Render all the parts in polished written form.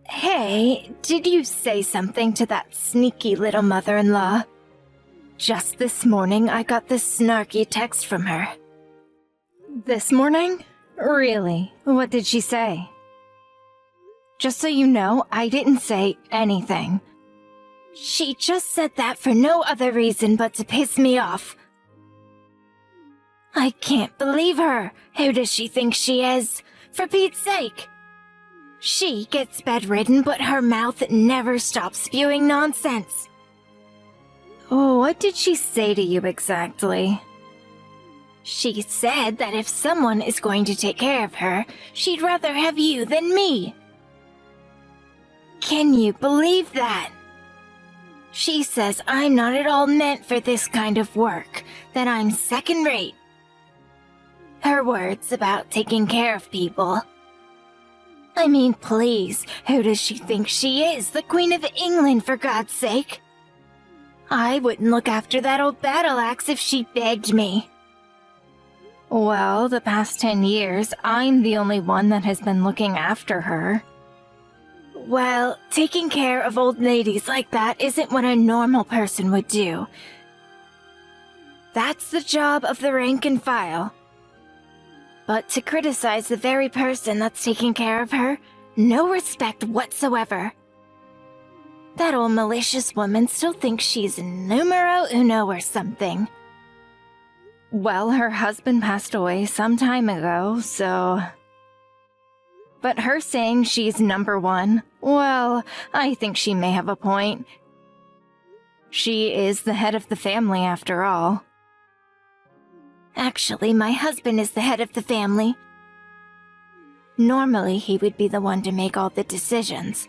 Hey, did you say something to that sneaky little mother-in-law? Just this morning, I got this snarky text from her. This morning? Really? What did she say? Just so you know, I didn't say anything. She just said that for no other reason but to piss me off. I can't believe her. Who does she think she is? For Pete's sake. She gets bedridden, but her mouth never stops spewing nonsense. Oh, what did she say to you exactly? She said that if someone is going to take care of her, she'd rather have you than me. Can you believe that? She says I'm not at all meant for this kind of work, that I'm second-rate. Her words about taking care of people. I mean, please, who does she think she is? The Queen of England, for God's sake. I wouldn't look after that old battle axe if she begged me. Well, the past 10 years, I'm the only one that has been looking after her. Well, taking care of old ladies like that isn't what a normal person would do. That's the job of the rank and file. But to criticize the very person that's taking care of her, no respect whatsoever. That old malicious woman still thinks she's numero uno or something. Well, her husband passed away some time ago, so... But her saying she's number one, well, I think she may have a point. She is the head of the family after all. Actually, my husband is the head of the family. Normally, he would be the one to make all the decisions.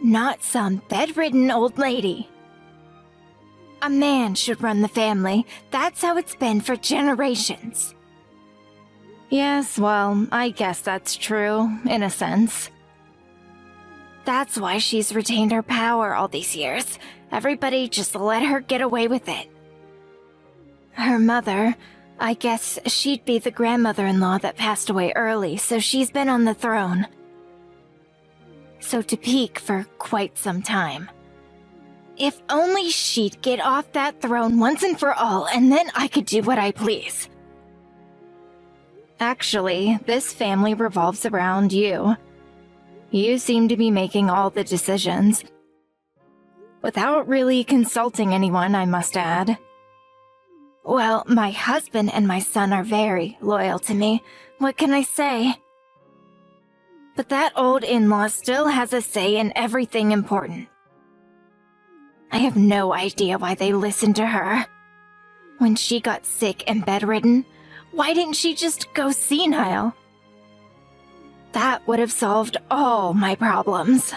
Not some bedridden old lady. A man should run the family. That's how it's been for generations. Yes, well, I guess that's true, in a sense. That's why she's retained her power all these years. Everybody just let her get away with it. Her mother, I guess she'd be the grandmother-in-law that passed away early, so she's been on the throne. So to peak for quite some time. If only she'd get off that throne once and for all, and then I could do what I please. Actually, this family revolves around you. You seem to be making all the decisions. Without really consulting anyone, I must add. Well, my husband and my son are very loyal to me. What can I say? But that old in-law still has a say in everything important. I have no idea why they listened to her. When she got sick and bedridden, why didn't she just go senile? That would have solved all my problems.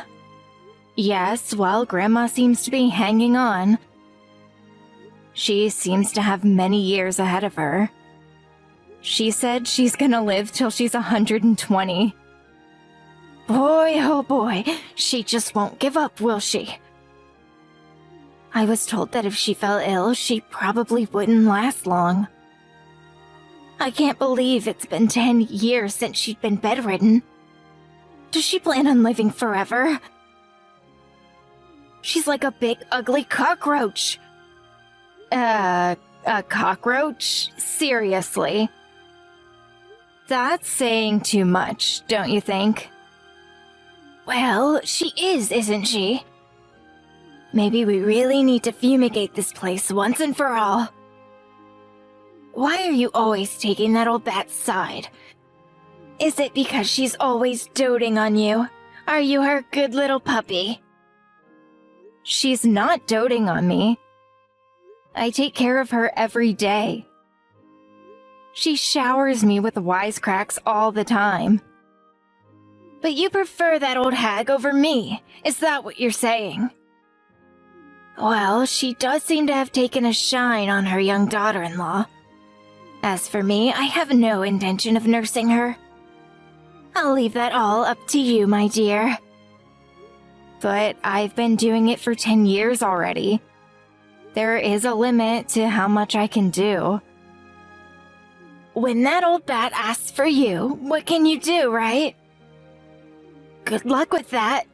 Yes, well, Grandma seems to be hanging on. She seems to have many years ahead of her. She said she's gonna live till she's 120. Boy, oh boy, she just won't give up, will she? I was told that if she fell ill, she probably wouldn't last long. I can't believe it's been 10 years since she'd been bedridden. Does she plan on living forever? She's like a big, ugly cockroach. A cockroach? Seriously? That's saying too much, don't you think? Well, she is, isn't she? Maybe we really need to fumigate this place once and for all. Why are you always taking that old bat's side? Is it because she's always doting on you? Are you her good little puppy? She's not doting on me. I take care of her every day. She showers me with wisecracks all the time. But you prefer that old hag over me, is that what you're saying? Well, she does seem to have taken a shine on her young daughter-in-law. As for me, I have no intention of nursing her. I'll leave that all up to you, my dear. But I've been doing it for 10 years already. There is a limit to how much I can do. When that old bat asks for you, what can you do, right? good luck with that.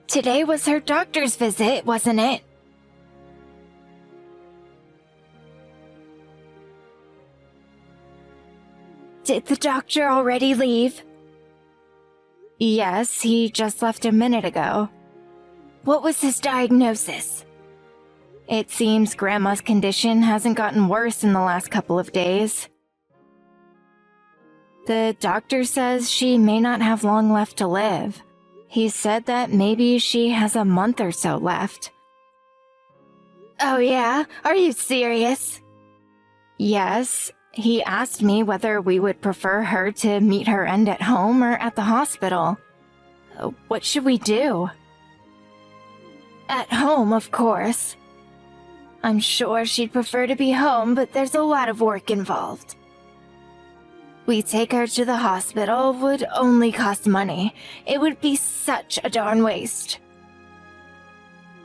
Today was her doctor's visit, wasn't it? Did the doctor already leave? Yes, he just left a minute ago. What was his diagnosis? It seems Grandma's condition hasn't gotten worse in the last couple of days. The doctor says she may not have long left to live. He said that maybe she has a month or so left. Oh yeah? Are you serious? Yes. He asked me whether we would prefer her to meet her end at home or at the hospital. What should we do? At home, of course. I'm sure she'd prefer to be home, but there's a lot of work involved. We take her to the hospital would only cost money. It would be such a darn waste.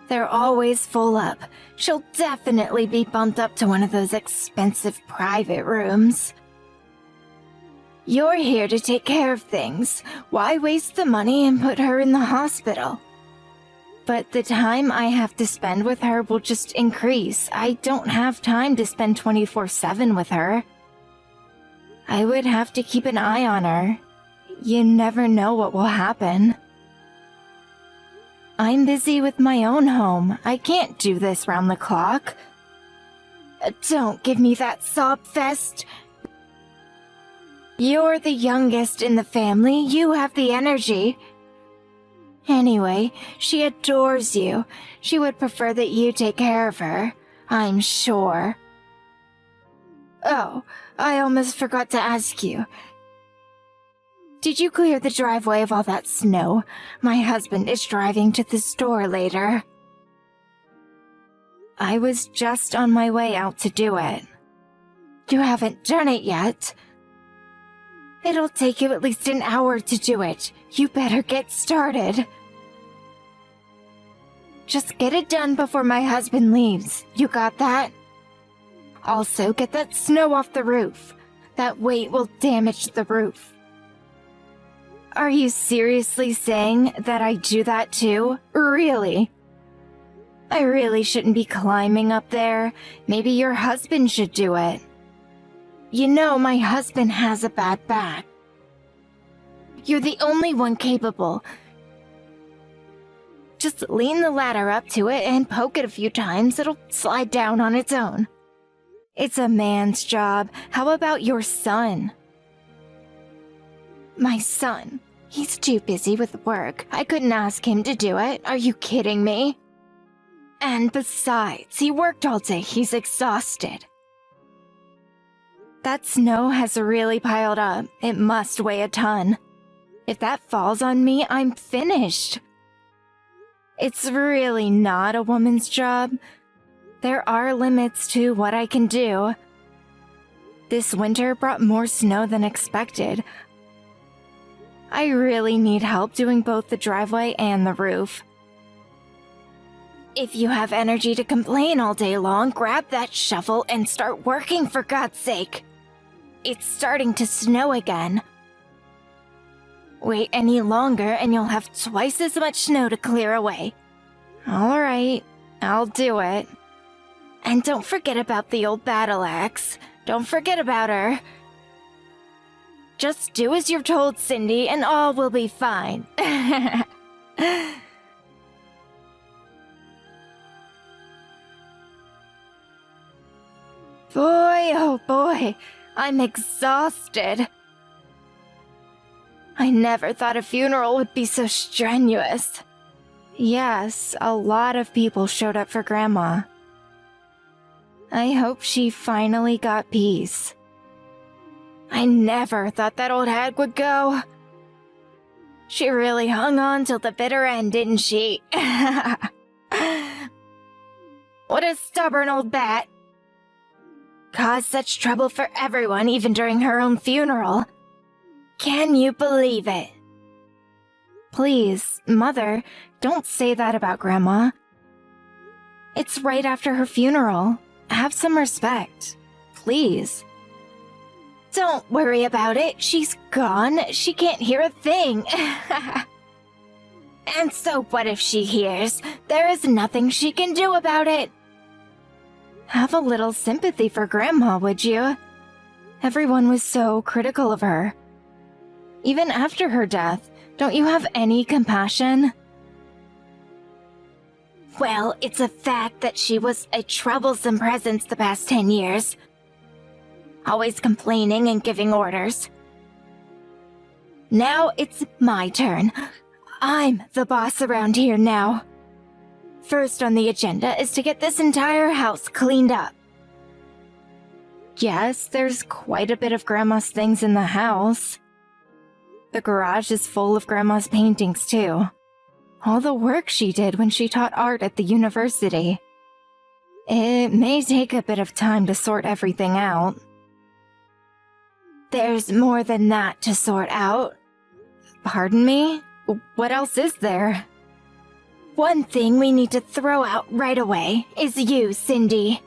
They're always full up. She'll definitely be bumped up to one of those expensive private rooms. You're here to take care of things. Why waste the money and put her in the hospital? But the time I have to spend with her will just increase. I don't have time to spend 24/7 with her. I would have to keep an eye on her. You never know what will happen. I'm busy with my own home. I can't do this round the clock. Don't give me that sob fest. You're the youngest in the family. You have the energy. Anyway, she adores you. She would prefer that you take care of her, I'm sure. Oh, I almost forgot to ask you. Did you clear the driveway of all that snow? My husband is driving to the store later. I was just on my way out to do it. You haven't done it yet? It'll take you at least an hour to do it. You better get started. Just get it done before my husband leaves. You got that? Also, get that snow off the roof. That weight will damage the roof. Are you seriously saying that I do that too? Really? I really shouldn't be climbing up there. Maybe your husband should do it. You know, my husband has a bad back. You're the only one capable. Just lean the ladder up to it and poke it a few times. It'll slide down on its own. It's a man's job. How about your son? My son? He's too busy with work. I couldn't ask him to do it. Are you kidding me? And besides, he worked all day. He's exhausted. That snow has really piled up. It must weigh a ton. If that falls on me, I'm finished. It's really not a woman's job. There are limits to what I can do. This winter brought more snow than expected. I really need help doing both the driveway and the roof. If you have energy to complain all day long, grab that shovel and start working, for God's sake. It's starting to snow again. Wait any longer and you'll have twice as much snow to clear away. All right, I'll do it. And don't forget about the old battle axe. Don't forget about her. Just do as you're told, Cindy, and all will be fine. Boy, oh boy, I'm exhausted. I never thought a funeral would be so strenuous. Yes, a lot of people showed up for Grandma. I hope she finally got peace. I never thought that old hag would go. She really hung on till the bitter end, didn't she? What a stubborn old bat. Caused such trouble for everyone, even during her own funeral. Can you believe it? Please, Mother, don't say that about Grandma. It's right after her funeral. Have some respect. Please. Don't worry about it. She's gone. She can't hear a thing. And so what if she hears? There is nothing she can do about it. Have a little sympathy for Grandma, would you? Everyone was so critical of her. Even after her death, don't you have any compassion? Well, it's a fact that she was a troublesome presence the past 10 years. Always complaining and giving orders. Now it's my turn. I'm the boss around here now. First on the agenda is to get this entire house cleaned up. Yes, there's quite a bit of Grandma's things in the house. The garage is full of Grandma's paintings, too. All the work she did when she taught art at the university. It may take a bit of time to sort everything out. There's more than that to sort out. Pardon me? What else is there? One thing we need to throw out right away is you, Cindy.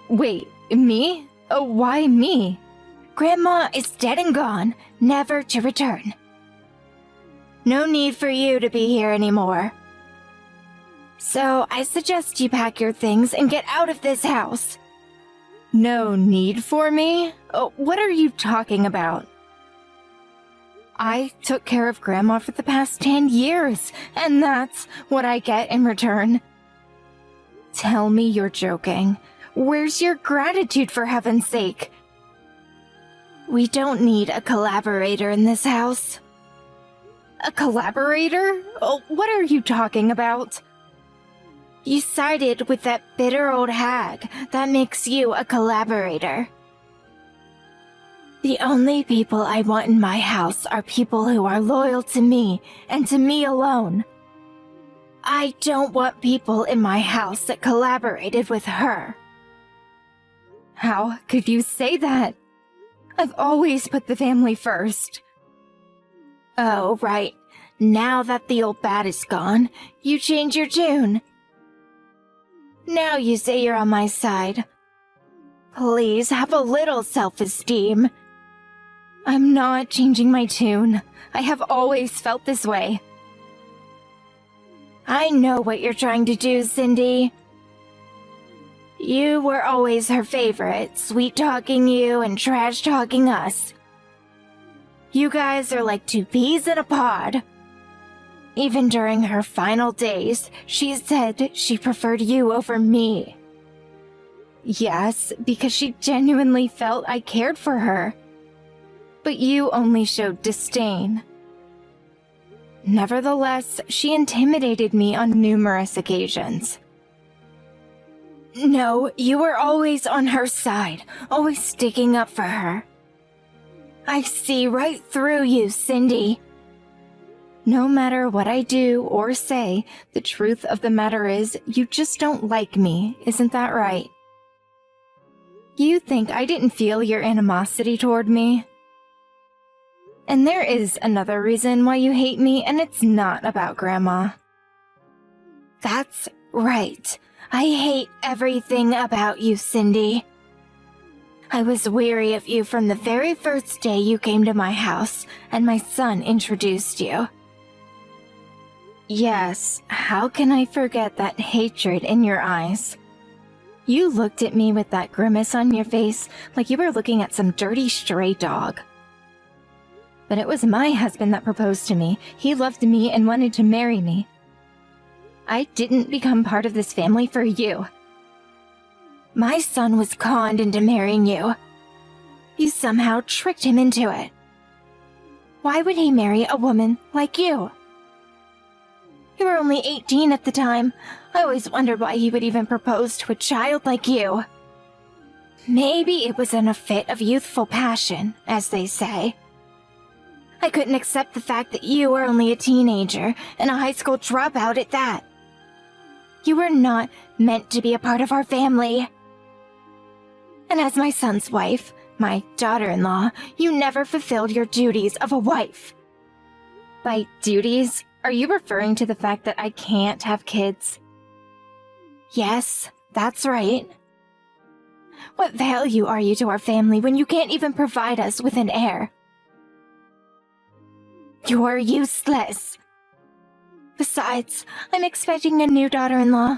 Wait, me? Why me? Grandma is dead and gone, never to return. No need for you to be here anymore. So I suggest you pack your things and get out of this house. No need for me? What are you talking about? I took care of Grandma for the past 10 years, and that's what I get in return. Tell me you're joking. Where's your gratitude, for heaven's sake? We don't need a collaborator in this house. A collaborator? What are you talking about? You sided with that bitter old hag. That makes you a collaborator. The only people I want in my house are people who are loyal to me and to me alone. I don't want people in my house that collaborated with her. How could you say that? I've always put the family first. Oh, right. Now that the old bat is gone, you change your tune. Now you say you're on my side. Please have a little self-esteem. I'm not changing my tune. I have always felt this way. I know what you're trying to do, Cindy. You were always her favorite, sweet-talking you and trash-talking us. You guys are like two peas in a pod. Even during her final days, she said she preferred you over me. Yes, because she genuinely felt I cared for her. But you only showed disdain. Nevertheless, she intimidated me on numerous occasions. No, you were always on her side, always sticking up for her. I see right through you, Cindy. No matter what I do or say, the truth of the matter is you just don't like me, isn't that right? You think I didn't feel your animosity toward me? And there is another reason why you hate me, and it's not about Grandma. That's right. I hate everything about you, Cindy. I was weary of you from the very first day you came to my house, and my son introduced you. Yes, how can I forget that hatred in your eyes? You looked at me with that grimace on your face like you were looking at some dirty stray dog. But it was my husband that proposed to me. He loved me and wanted to marry me. I didn't become part of this family for you. My son was conned into marrying you. You somehow tricked him into it. Why would he marry a woman like you? You were only 18 at the time. I always wondered why he would even propose to a child like you. Maybe it was in a fit of youthful passion, as they say. I couldn't accept the fact that you were only a teenager and a high school dropout at that. You were not meant to be a part of our family. And as my son's wife, my daughter-in-law, you never fulfilled your duties of a wife. By duties, are you referring to the fact that I can't have kids? Yes, that's right. What value are you to our family when you can't even provide us with an heir? You're useless. Besides, I'm expecting a new daughter-in-law.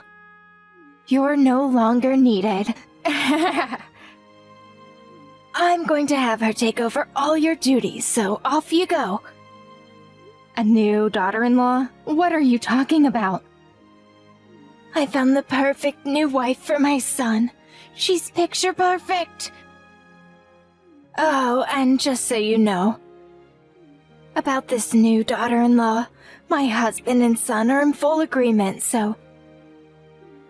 You're no longer needed. I'm going to have her take over all your duties, so off you go. A new daughter-in-law? What are you talking about? I found the perfect new wife for my son. She's picture perfect. Oh, and just so you know, about this new daughter-in-law, my husband and son are in full agreement, so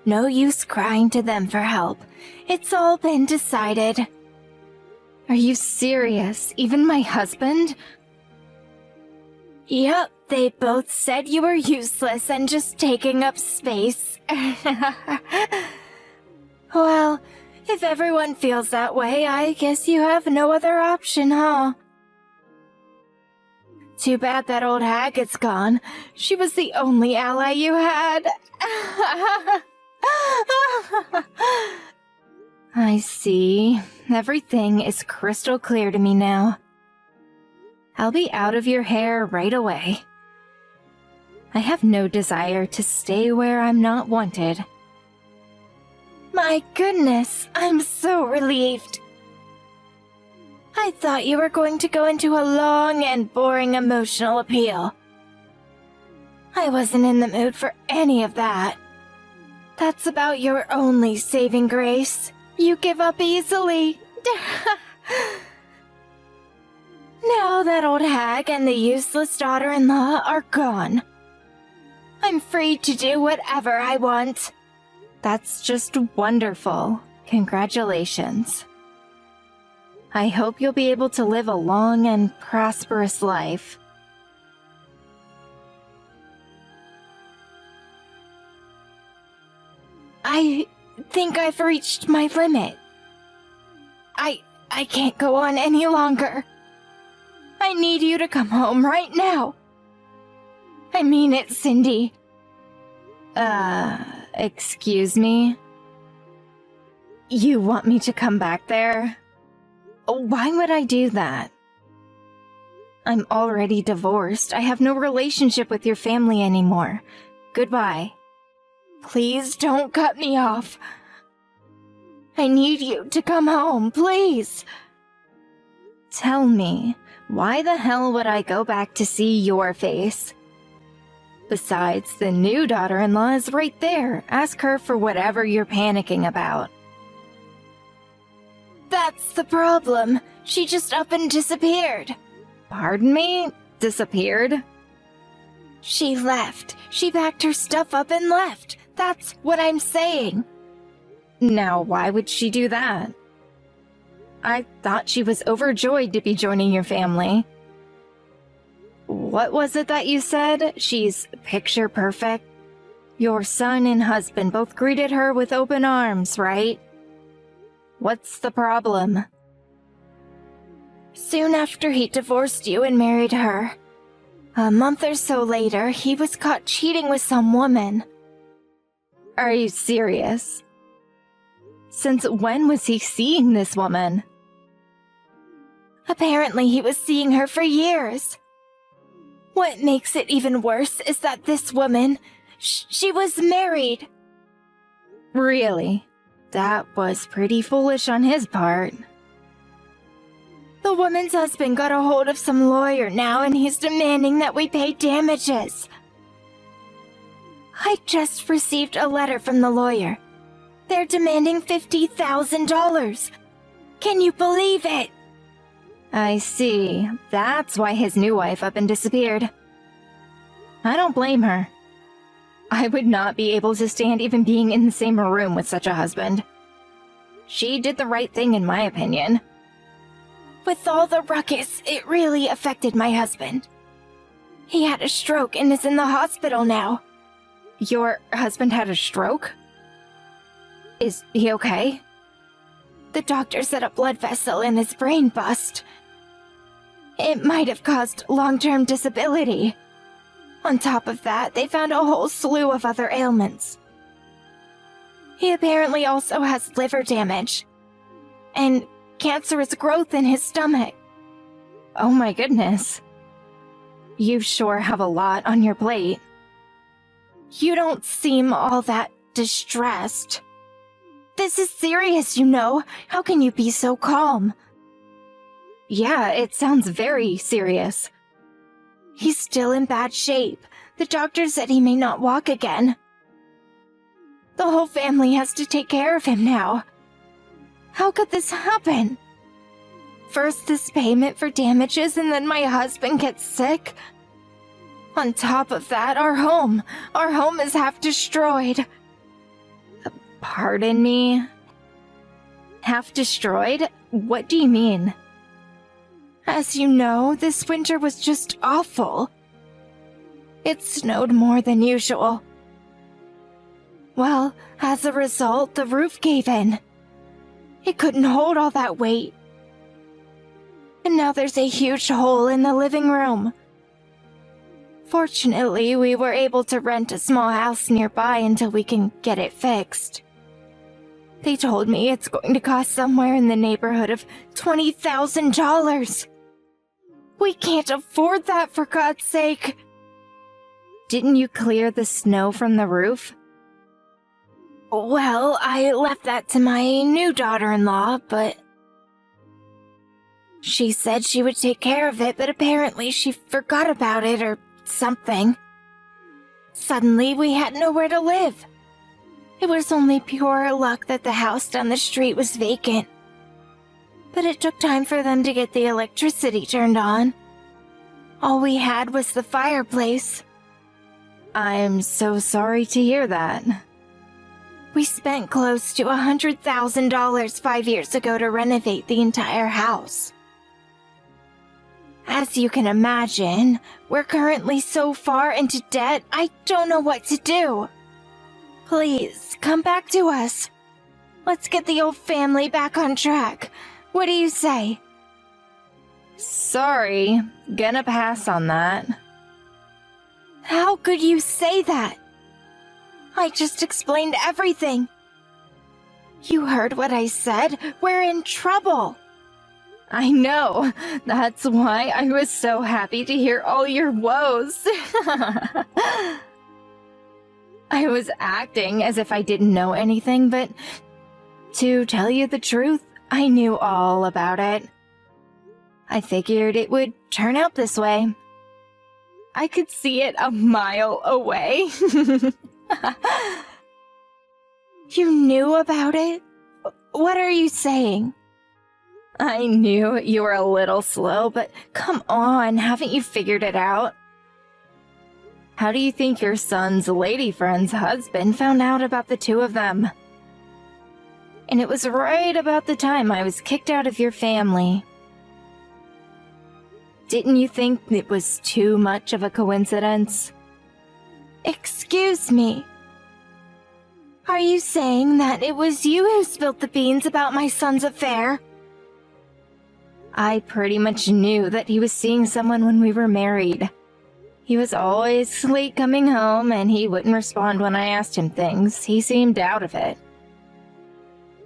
no use crying to them for help. It's all been decided. Are you serious? Even my husband? Yep, they both said you were useless and just taking up space. Well, if everyone feels that way, I guess you have no other option, huh? Too bad that old hag is gone. She was the only ally you had. I see. Everything is crystal clear to me now. I'll be out of your hair right away. I have no desire to stay where I'm not wanted. My goodness, I'm so relieved. I thought you were going to go into a long and boring emotional appeal. I wasn't in the mood for any of that. That's about your only saving grace. You give up easily. Now that old hag and the useless daughter-in-law are gone, I'm free to do whatever I want. That's just wonderful. Congratulations. I hope you'll be able to live a long and prosperous life. I think I've reached my limit. I can't go on any longer. I need you to come home right now. I mean it, Cindy. Excuse me? You want me to come back there? Why would I do that? I'm already divorced. I have no relationship with your family anymore. Goodbye. Please don't cut me off. I need you to come home, please. Tell me, why the hell would I go back to see your face? Besides, the new daughter-in-law is right there. Ask her for whatever you're panicking about. That's the problem. She just up and disappeared. Pardon me? Disappeared? She left. She packed her stuff up and left. That's what I'm saying. Now, why would she do that? I thought she was overjoyed to be joining your family. What was it that you said? She's picture perfect? Your son and husband both greeted her with open arms, right? What's the problem? Soon after he divorced you and married her, a month or so later, he was caught cheating with some woman. Are you serious? Since when was he seeing this woman? Apparently he was seeing her for years. What makes it even worse is that this woman, she was married. Really? That was pretty foolish on his part. The woman's husband got a hold of some lawyer now and he's demanding that we pay damages. I just received a letter from the lawyer. They're demanding $50,000. Can you believe it? I see. That's why his new wife up and disappeared. I don't blame her. I would not be able to stand even being in the same room with such a husband. She did the right thing in my opinion. With all the ruckus, it really affected my husband. He had a stroke and is in the hospital now. Your husband had a stroke? Is he okay? The doctor said a blood vessel in his brain bust. It might have caused long-term disability. On top of that, they found a whole slew of other ailments. He apparently also has liver damage. and cancerous growth in his stomach. Oh my goodness. You sure have a lot on your plate. You don't seem all that distressed. This is serious, you know. How can you be so calm? Yeah, it sounds very serious. He's still in bad shape. The doctor said he may not walk again. The whole family has to take care of him now. How could this happen? First this payment for damages, and then my husband gets sick. On top of that, our home is half destroyed. Pardon me? Half destroyed? What do you mean? As you know, this winter was just awful. It snowed more than usual. Well, as a result, the roof gave in. It couldn't hold all that weight. And now there's a huge hole in the living room. Fortunately, we were able to rent a small house nearby until we can get it fixed. They told me it's going to cost somewhere in the neighborhood of $20,000. We can't afford that, for God's sake. Didn't you clear the snow from the roof? Well, I left that to my new daughter-in-law, but she said she would take care of it, but apparently she forgot about it or something. Suddenly, we had nowhere to live. It was only pure luck that the house down the street was vacant. But it took time for them to get the electricity turned on. All we had was the fireplace. I'm so sorry to hear that. We spent close to $100,000 5 years ago to renovate the entire house. As you can imagine, we're currently so far into debt, I don't know what to do. Please, come back to us. Let's get the old family back on track. What do you say? Sorry, gonna pass on that. How could you say that? I just explained everything. You heard what I said. We're in trouble. I know. That's why I was so happy to hear all your woes. I was acting as if I didn't know anything, but to tell you the truth, I knew all about it. I figured it would turn out this way. I could see it a mile away. You knew about it? What are you saying? I knew you were a little slow, but come on, haven't you figured it out? How do you think your son's lady friend's husband found out about the two of them? And it was right about the time I was kicked out of your family. Didn't you think it was too much of a coincidence? Excuse me. Are you saying that it was you who spilled the beans about my son's affair? I pretty much knew that he was seeing someone when we were married. He was always late coming home, and he wouldn't respond when I asked him things. He seemed out of it.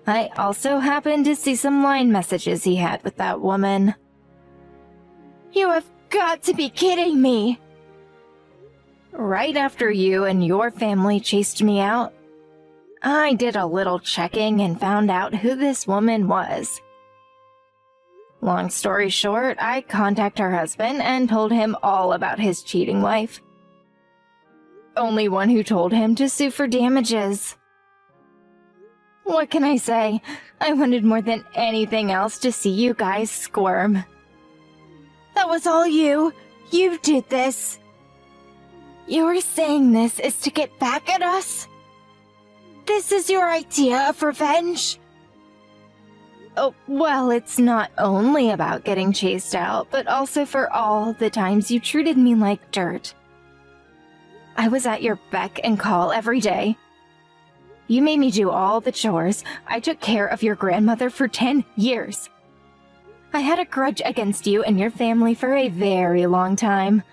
I also happened to see some line messages he had with that woman. You have got to be kidding me! Right after you and your family chased me out, I did a little checking and found out who this woman was. Long story short, I contacted her husband and told him all about his cheating wife. Only one who told him to sue for damages. What can I say? I wanted more than anything else to see you guys squirm. That was all you. You did this. You're saying this is to get back at us? This is your idea of revenge? Oh, well, it's not only about getting chased out, but also for all the times you treated me like dirt. I was at your beck and call every day. You made me do all the chores. I took care of your grandmother for 10 years. I had a grudge against you and your family for a very long time.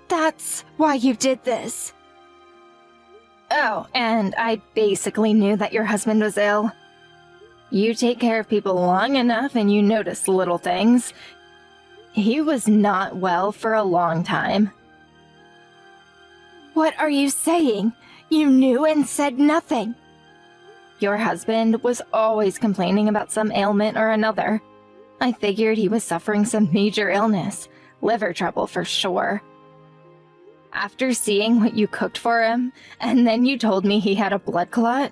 That's why you did this. Oh, and I basically knew that your husband was ill. You take care of people long enough and you notice little things. He was not well for a long time. What are you saying? You knew and said nothing. Your husband was always complaining about some ailment or another. I figured he was suffering some major illness, liver trouble for sure. After seeing what you cooked for him, and then you told me he had a blood clot,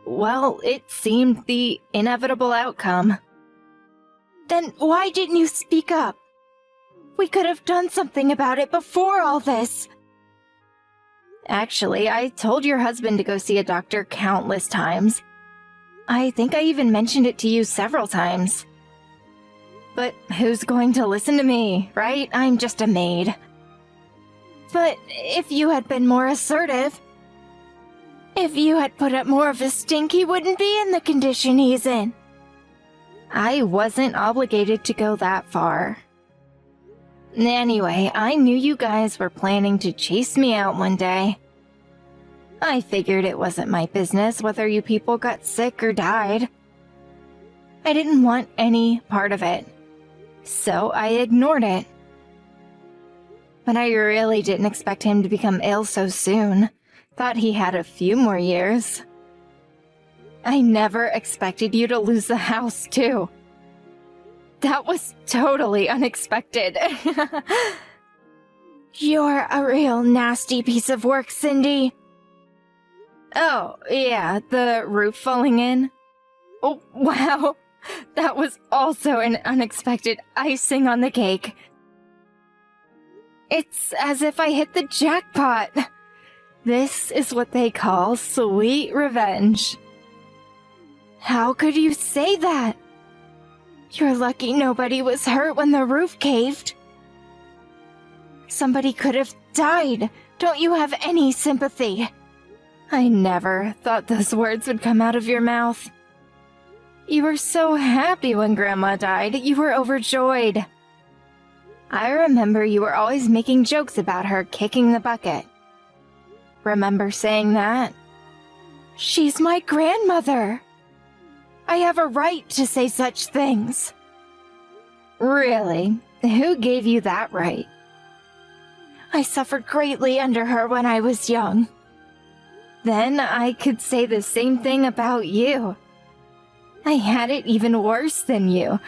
well, it seemed the inevitable outcome. Then why didn't you speak up? We could have done something about it before all this. Actually, I told your husband to go see a doctor countless times. I think I even mentioned it to you several times. But who's going to listen to me, right? I'm just a maid. But if you had been more assertive, if you had put up more of a stink, he wouldn't be in the condition he's in. I wasn't obligated to go that far. Anyway, I knew you guys were planning to chase me out one day. I figured it wasn't my business whether you people got sick or died. I didn't want any part of it, so I ignored it. But I really didn't expect him to become ill so soon. Thought he had a few more years. I never expected you to lose the house, too. That was totally unexpected. You're a real nasty piece of work, Cindy. Oh, yeah, the roof falling in. Oh, wow. That was also an unexpected icing on the cake. It's as if I hit the jackpot. This is what they call sweet revenge. How could you say that? You're lucky nobody was hurt when the roof caved. Somebody could have died. Don't you have any sympathy? I never thought those words would come out of your mouth. You were so happy when Grandma died. You were overjoyed. I remember you were always making jokes about her kicking the bucket. Remember saying that? She's my grandmother. I have a right to say such things. Really? Who gave you that right? I suffered greatly under her when I was young. Then I could say the same thing about you. I had it even worse than you.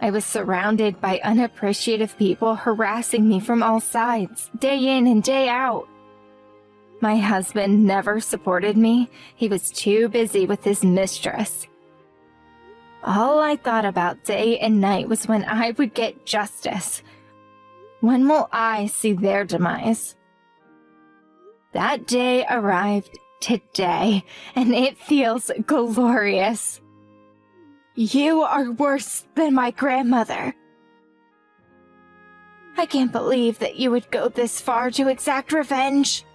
I was surrounded by unappreciative people harassing me from all sides, day in and day out. My husband never supported me. He was too busy with his mistress. All I thought about day and night was when I would get justice. When will I see their demise? That day arrived today, and it feels glorious. You are worse than my grandmother. I can't believe that you would go this far to exact revenge.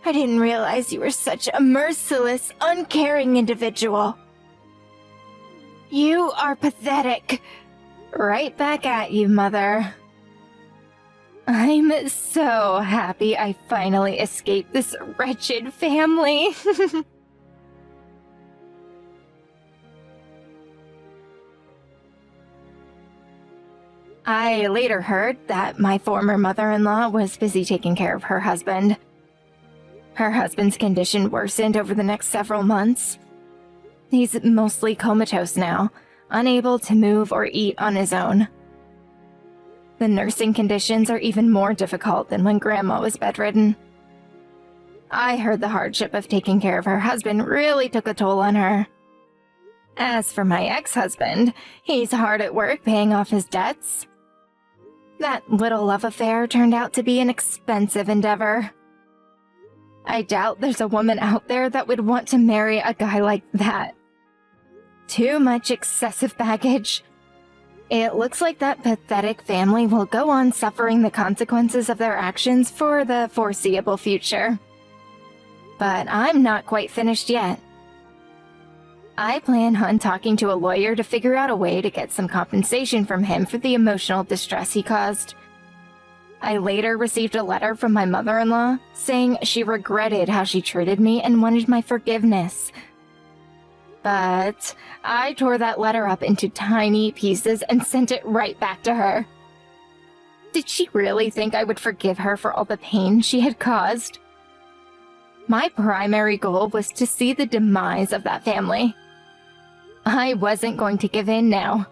I didn't realize you were such a merciless, uncaring individual. You are pathetic. Right back at you, Mother. I'm so happy I finally escaped this wretched family. I later heard that my former mother-in-law was busy taking care of her husband. Her husband's condition worsened over the next several months. He's mostly comatose now, unable to move or eat on his own. The nursing conditions are even more difficult than when Grandma was bedridden. I heard the hardship of taking care of her husband really took a toll on her. As for my ex-husband, he's hard at work paying off his debts. That little love affair turned out to be an expensive endeavor. I doubt there's a woman out there that would want to marry a guy like that. Too much excessive baggage. It looks like that pathetic family will go on suffering the consequences of their actions for the foreseeable future. But I'm not quite finished yet. I plan on talking to a lawyer to figure out a way to get some compensation from him for the emotional distress he caused. I later received a letter from my mother-in-law saying she regretted how she treated me and wanted my forgiveness. But I tore that letter up into tiny pieces and sent it right back to her. Did she really think I would forgive her for all the pain she had caused? My primary goal was to see the demise of that family. I wasn't going to give in now.